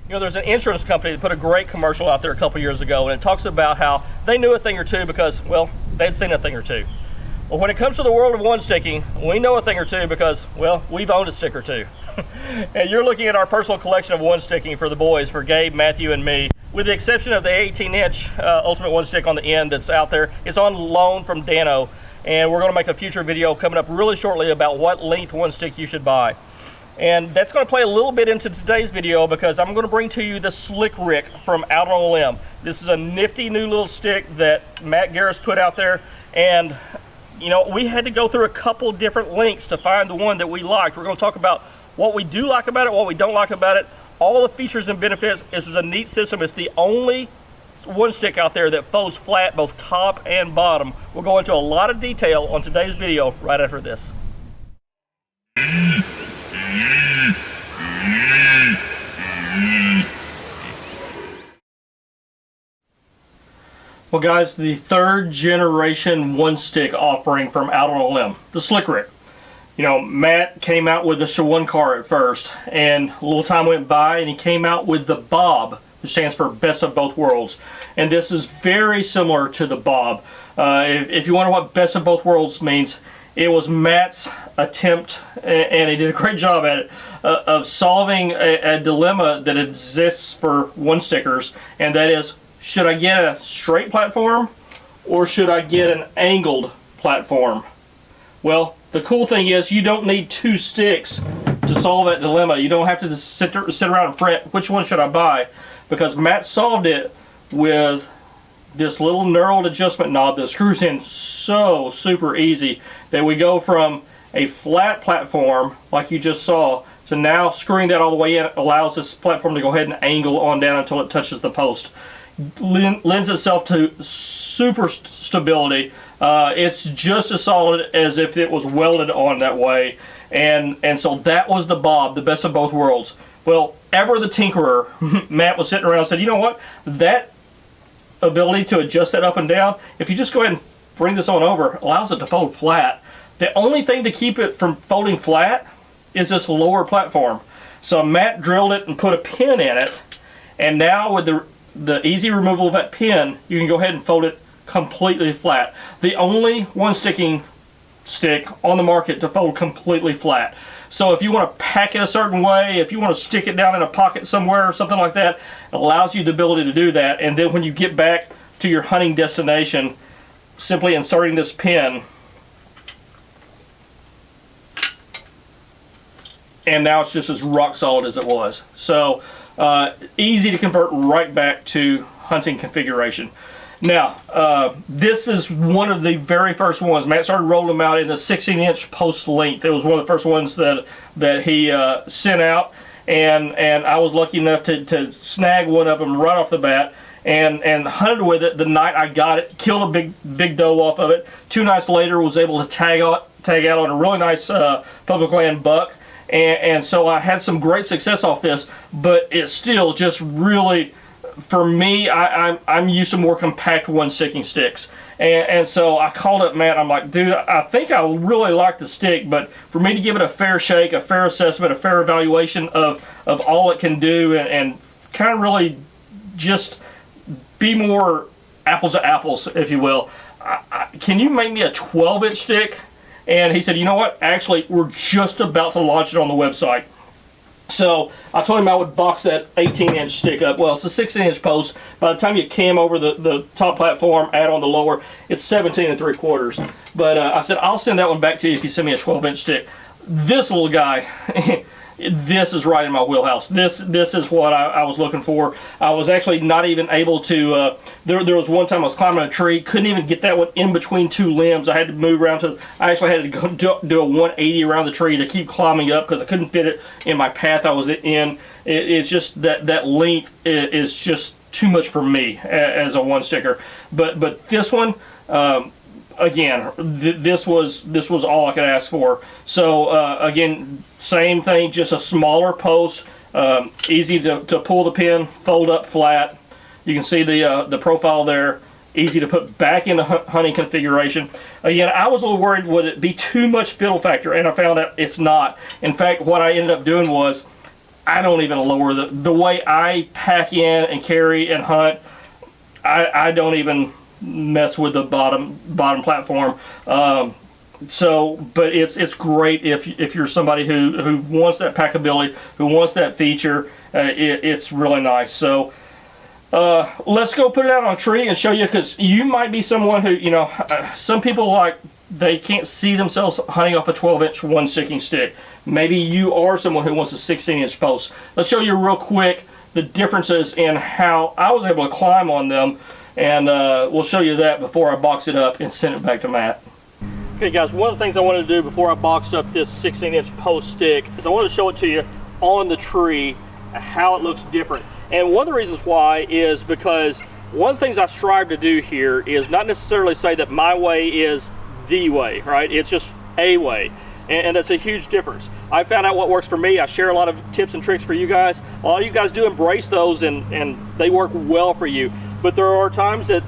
You know, there's an insurance company that put a great commercial out there a couple years ago, and it talks about how they knew a thing or two because, well, they'd seen a thing or two. Well, when it comes to the world of one sticking, we know a thing or two because, well, we've owned a stick or two. And you're looking at our personal collection of one sticking for the boys, for Gabe, Matthew, and me, with the exception of the 18-inch Ultimate One Stick on the end that's out there. It's on loan from Dano, and we're going to make a future video coming up really shortly about what length one stick you should buy. And that's going to play a little bit into today's video because I'm going to bring to you the Slickrick from Out on a Limb. This is a nifty new little stick that Matt Garris put out there, and you know, we had to go through a couple different links to find the one that we liked. We're going to talk about what we do like about it, what we don't like about it, all the features and benefits. This is a neat system. It's the only one stick out there that folds flat both top and bottom. We'll go into a lot of detail on today's video right after this. Well guys, the third generation one stick offering from Out on a Limb, the Slickrick. You know, Matt came out with the Shawun car at first, and a little time went by and he came out with the Bob, which stands for Best of Both Worlds. And this is very similar to the Bob. If you wonder what Best of Both Worlds means, it was Matt's attempt, and he did a great job at it, of solving a dilemma that exists for one stickers, and that is, should I get a straight platform or should I get an angled platform? Well, the cool thing is you don't need two sticks to solve that dilemma. You don't have to just sit around and fret, which one should I buy? Because Matt solved it with this little knurled adjustment knob that screws in so super easy that we go from a flat platform like you just saw to now screwing that all the way in allows this platform to go ahead and angle on down until it touches the post. Lends itself to super stability. It's just as solid as if it was welded on that way, and so that was the Bob, the Best of Both Worlds. Well, ever the tinkerer, Matt was sitting around and said, you know what, that ability to adjust that up and down, if you just go ahead and bring this on over, allows it to fold flat. The only thing to keep it from folding flat is this lower platform. So Matt drilled it and put a pin in it, and now with the easy removal of that pin, you can go ahead and fold it completely flat. The only one sticking stick on the market to fold completely flat. So if you want to pack it a certain way, if you want to stick it down in a pocket somewhere or something like that, it allows you the ability to do that. And then when you get back to your hunting destination, simply inserting this pin, and now it's just as rock solid as it was. So easy to convert right back to hunting configuration. Now, this is one of the very first ones. Matt started rolling them out in the 16-inch post length. It was one of the first ones that he sent out, and I was lucky enough to snag one of them right off the bat and hunted with it the night I got it. Killed a big doe off of it. 2 nights later, was able to tag out on a really nice public land buck. And so I had some great success off this, but it's still just really, for me, I'm used to more compact one sticking sticks. And so I called up Matt. I'm like, dude, I think I really like the stick, but for me to give it a fair shake, a fair assessment, a fair evaluation of all it can do, and kind of really just be more apples to apples, if you will, can you make me a 12-inch stick? And he said, you know what, actually, we're just about to launch it on the website. So I told him I would box that 18-inch stick up. Well, it's a 16-inch post. By the time you cam over the top platform, add on the lower, it's 17 3/4. But I said, I'll send that one back to you if you send me a 12-inch stick. This little guy, this is right in my wheelhouse. This is what I was looking for. I was actually not even able to, there was one time I was climbing a tree, couldn't even get that one in between 2 limbs. I had to move around I actually had to go do a 180 around the tree to keep climbing up because I couldn't fit it in my path I was in. It's just that length is just too much for me as a one sticker. But this one, again, this was all I could ask for. So again, same thing, just a smaller post, easy to pull the pin, fold up flat. You can see the profile there, easy to put back into hunting configuration. Again, I was a little worried, would it be too much fiddle factor, and I found out it's not. In fact, what I ended up doing was, I don't even lower the way I pack in and carry and hunt. I don't even mess with the bottom platform. But it's great if you're somebody who wants that packability, who wants that feature. It's really nice. So let's go put it out on a tree and show you, because you might be someone who, you know, some people they can't see themselves hunting off a 12-inch one sticking stick. Maybe you are someone who wants a 16-inch post. Let's show you real quick the differences in how I was able to climb on them, and we'll show you that before I box it up and send it back to Matt. Okay guys, one of the things I wanted to do before I boxed up this 16-inch post stick is I wanted to show it to you on the tree, how it looks different. And one of the reasons why is because one of the things I strive to do here is not necessarily say that my way is the way, right? It's just a way, and that's a huge difference. I found out what works for me. I share a lot of tips and tricks for you guys. A lot of you guys do embrace those, and they work well for you. But there are times that,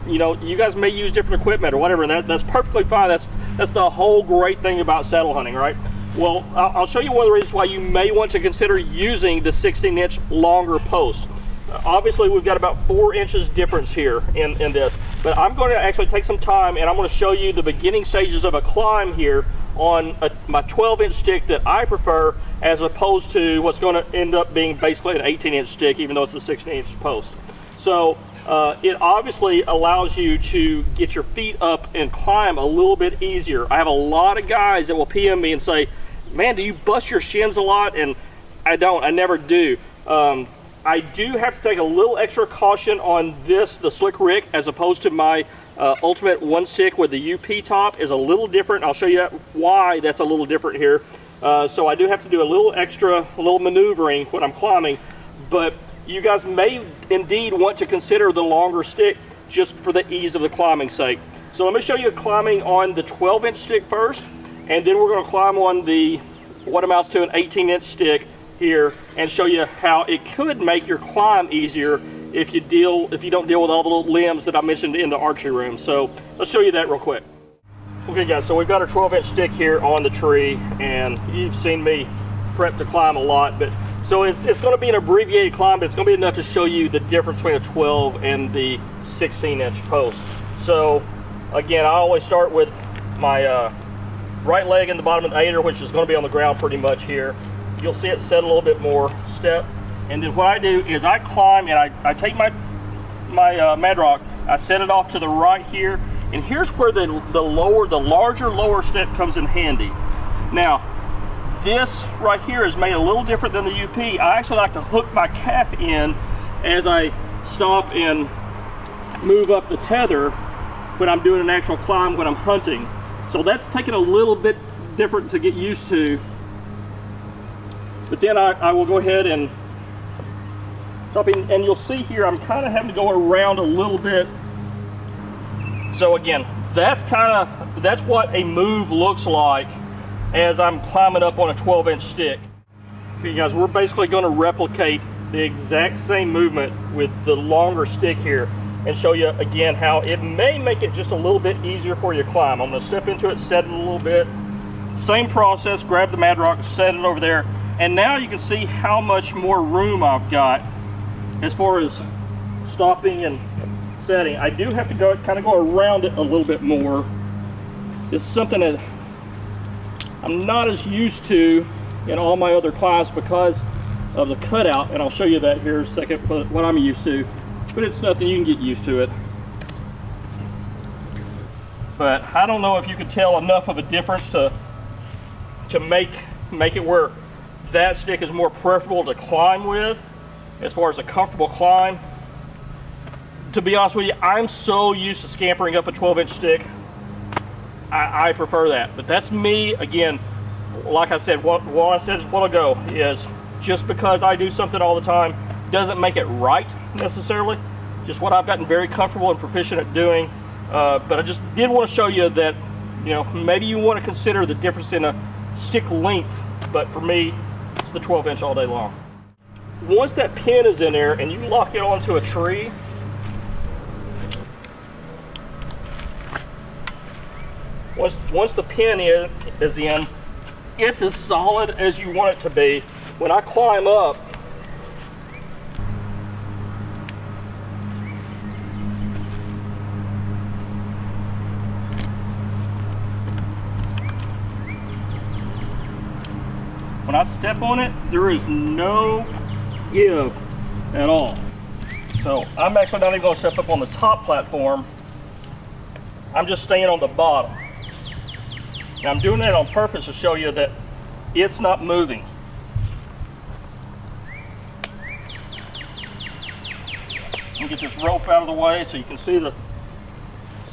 you know, you guys may use different equipment or whatever, and that's perfectly fine. That's the whole great thing about saddle hunting, right? Well, I'll show you one of the reasons why you may want to consider using the 16-inch longer post. Obviously, we've got about 4 inches difference here in this, but I'm going to actually take some time and I'm going to show you the beginning stages of a climb here on my 12-inch stick that I prefer, as opposed to what's going to end up being basically an 18-inch stick, even though it's a 16-inch post. So it obviously allows you to get your feet up and climb a little bit easier. I have a lot of guys that will PM me and say, man, do you bust your shins a lot? And I don't, I never do. I do have to take a little extra caution on this, the slickrick, as opposed to my ultimate one stick with the UP top is a little different. I'll show you why that's a little different here. So I do have to do a little maneuvering when I'm climbing, but you guys may indeed want to consider the longer stick just for the ease of the climbing sake. So let me show you climbing on the 12-inch stick first, and then we're going to climb on the what amounts to an 18-inch stick here and show you how it could make your climb easier if you don't deal with all the little limbs that I mentioned in the archery room. So let's show you that real quick. Okay guys, so we've got our 12-inch stick here on the tree, and you've seen me prep to climb a lot, but so it's going to be an abbreviated climb, but it's going to be enough to show you the difference between a 12 and the 16-inch post. So again, I always start with my right leg in the bottom of the aider, which is going to be on the ground pretty much here. You'll see it set a little bit more step, and then what I do is I climb and I take my Mad Rock, I set it off to the right here, and here's where the larger lower step comes in handy. Now this right here is made a little different than the UP. I actually like to hook my calf in as I stop and move up the tether when I'm doing an actual climb when I'm hunting. So that's taking a little bit different to get used to. But then I will go ahead and stop in, and you'll see here I'm kind of having to go around a little bit. So again, that's what a move looks like as I'm climbing up on a 12-inch stick. Okay guys, we're basically going to replicate the exact same movement with the longer stick here and show you again how it may make it just a little bit easier for you to climb. I'm going to step into it, set it a little bit. Same process, grab the Mad Rock, set it over there. And now you can see how much more room I've got as far as stopping and setting. I do have to kind of go around it a little bit more. This is something that I'm not as used to in all my other climbs because of the cutout, and I'll show you that here in a second, what I'm used to. But it's nothing, you can get used to it. But I don't know if you can tell enough of a difference to make it where that stick is more preferable to climb with as far as a comfortable climb. To be honest with you, I'm so used to scampering up a 12-inch stick, I prefer that. But that's me. Again, like I said, what I said a while ago is just because I do something all the time doesn't make it right necessarily. Just what I've gotten very comfortable and proficient at doing. But I just did want to show you that, you know, maybe you want to consider the difference in a stick length, but for me, it's the 12-inch all day long. Once that pin is in there and you lock it onto a tree, once the pin is in, it's as solid as you want it to be. when I climb up, when I step on it, there is no give at all. So I'm actually not even going to step up on the top platform. I'm just staying on the bottom. And I'm doing that on purpose to show you that it's not moving. Let me get this rope out of the way so you can see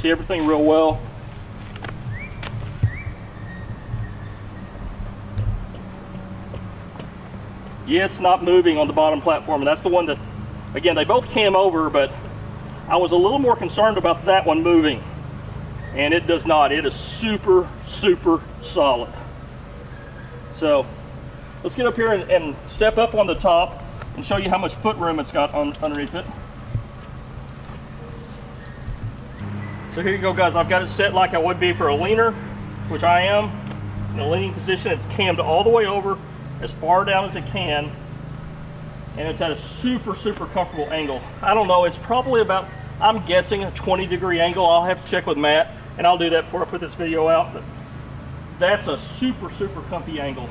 everything real well. Yeah, it's not moving on the bottom platform, and that's the one that, again, they both came over, but I was a little more concerned about that one moving, and it does not. It is super, super solid. So let's get up here and step up on the top and show you how much foot room it's got underneath it. So here you go, guys. I've got it set like I would be for a leaner, which I am. In a leaning position, it's cammed all the way over as far down as it can, and it's at a super, super comfortable angle. I don't know, it's probably about, I'm guessing, a 20-degree angle. I'll have to check with Matt, and I'll do that before I put this video out, but that's a super, super comfy angle.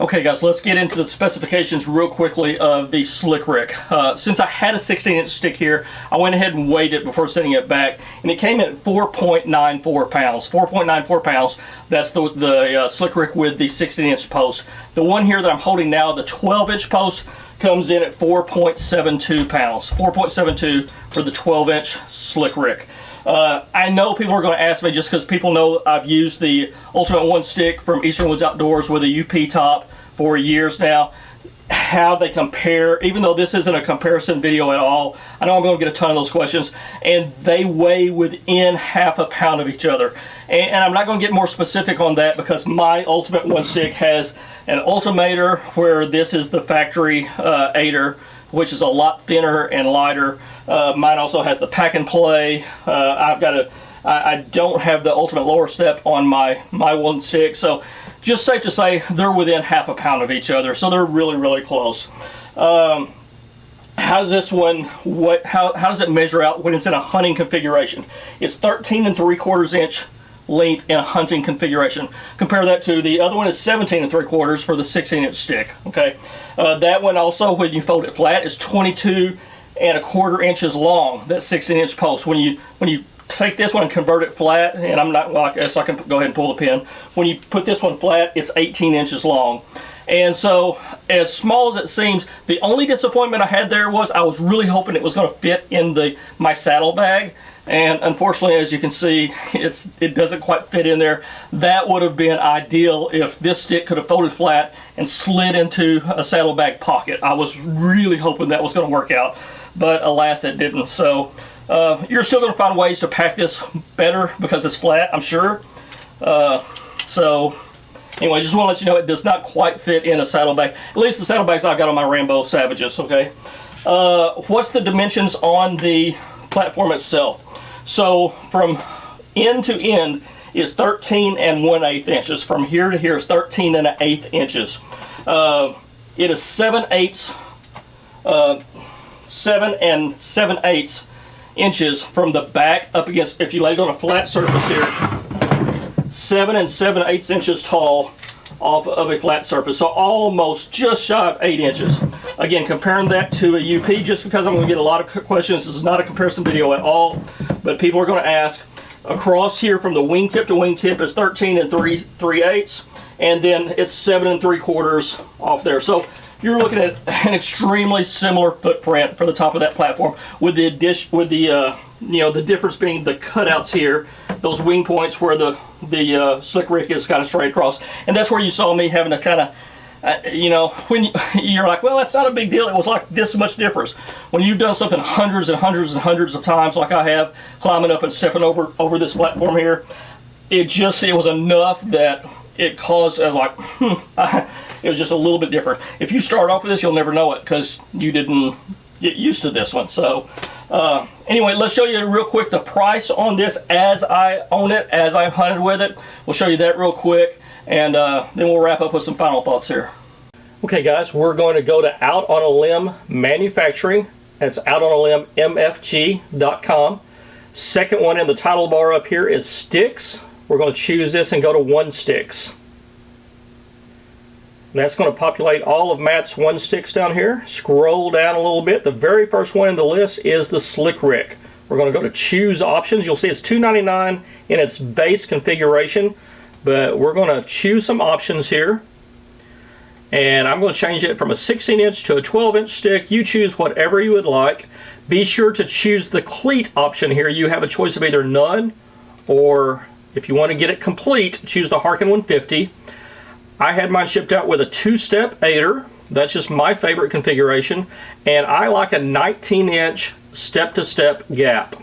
Okay, guys, let's get into the specifications real quickly of the slickrick. Since I had a 16-inch stick here, I went ahead and weighed it before sending it back, and it came in at 4.94 pounds. 4.94 pounds, that's the slickrick with the 16-inch post. The one here that I'm holding now, the 12-inch post, comes in at 4.72 pounds. 4.72 for the 12-inch slickrick. I know people are going to ask me, just because people know I've used the Ultimate One Stick from Eastern Woods Outdoors with a UP top for years now, how they compare. Even though this isn't a comparison video at all, I know I'm going to get a ton of those questions, and they weigh within half a pound of each other. And I'm not going to get more specific on that because my Ultimate One Stick has an Ultimator, where this is the factory 8er, which is a lot thinner and lighter. Mine also has the pack and play. I don't have the Ultimate Lower Step on my one stick, so just safe to say they're within half a pound of each other, so they're really, really close. How does this one, how does it measure out when it's in a hunting configuration? It's 13 3/4 inch length in a hunting configuration. Compare that to the other one is 17 3/4 for the 16-inch stick. Okay, that one also, when you fold it flat, is 22 1/4 inches long. That 16-inch post. When you take this one and convert it flat, and I'm not, well, I guess I can go ahead and pull the pin. When you put this one flat, it's 18 inches long. And so, as small as it seems, the only disappointment I had there was I was really hoping it was going to fit in my saddle bag. And unfortunately, as you can see, it doesn't quite fit in there. That would have been ideal if this stick could have folded flat and slid into a saddlebag pocket. I was really hoping that was going to work out, but alas, it didn't. So you're still going to find ways to pack this better because it's flat, I'm sure. So anyway, just want to let you know it does not quite fit in a saddlebag. At least the saddlebags I've got on my Rambo Savages. Okay. What's the dimensions on the platform itself? So from end to end is 13 1/8 inches. From here to here is 13 1/8 inches. It is 7 7 inches from the back up against, if you lay it on a flat surface here, 7 7/8 inches tall off of a flat surface. So almost just shy of 8 inches. Again, comparing that to a UP, just because I'm going to get a lot of questions, this is not a comparison video at all, but people are going to ask. Across here from the wingtip to wingtip is 13 3/8, and then it's 7 3/4 off there. So you're looking at an extremely similar footprint for the top of that platform, with the the difference being the cutouts here, those wing points where the slickrick is kind of straight across, and that's where you saw me having to kind of, when you're like, well, that's not a big deal. It was like this much difference. When you've done something hundreds and hundreds and hundreds of times, like I have, climbing up and stepping over this platform here, it was enough that it caused, I was like, it was just a little bit different. If you start off with this, you'll never know it because you didn't get used to this one. So anyway, let's show you real quick the price on this as I own it, as I've hunted with it. We'll show you that real quick, and then we'll wrap up with some final thoughts here. Okay guys, we're going to go to Out on a Limb Manufacturing. That's outonalimb.mfg.com. Second one in the title bar up here is sticks. We're going to choose this and go to one sticks. That's going to populate all of Matt's one sticks down here. Scroll down a little bit. The very first one in the list is the slickrick. We're going to go to choose options. You'll see it's $2.99 in its base configuration, but we're going to choose some options here. And I'm going to change it from a 16-inch to a 12-inch stick. You choose whatever you would like. Be sure to choose the cleat option here. You have a choice of either none, or if you want to get it complete, choose the Harkin 150. I had mine shipped out with a 2-step aider. That's just my favorite configuration. And I like a 19-inch step-to-step gap.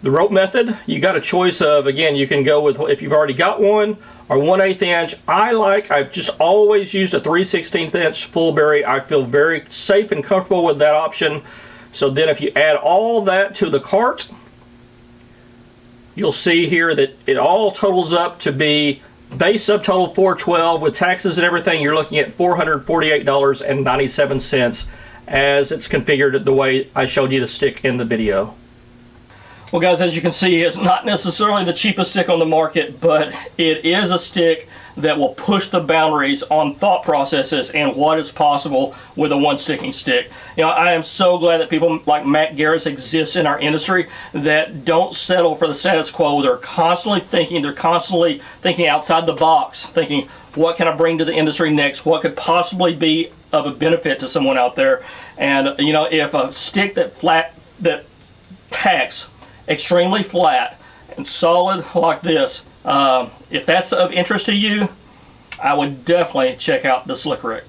The rope method, you got a choice of, again, you can go with, if you've already got one, or 1/8 inch. I've just always used a 3/16 inch full berry. I feel very safe and comfortable with that option. So then if you add all that to the cart, you'll see here that it all totals up to be base subtotal $412. With taxes and everything, you're looking at $448.97 as it's configured the way I showed you the stick in the video. Well guys, as you can see, it's not necessarily the cheapest stick on the market, but it is a stick that will push the boundaries on thought processes and what is possible with a one-sticking stick. You know, I am so glad that people like Matt Garris exist in our industry that don't settle for the status quo. They're constantly thinking outside the box, thinking, what can I bring to the industry next? What could possibly be of a benefit to someone out there? And you know, if a stick that packs extremely flat and solid like this, if that's of interest to you, I would definitely check out the slickrick.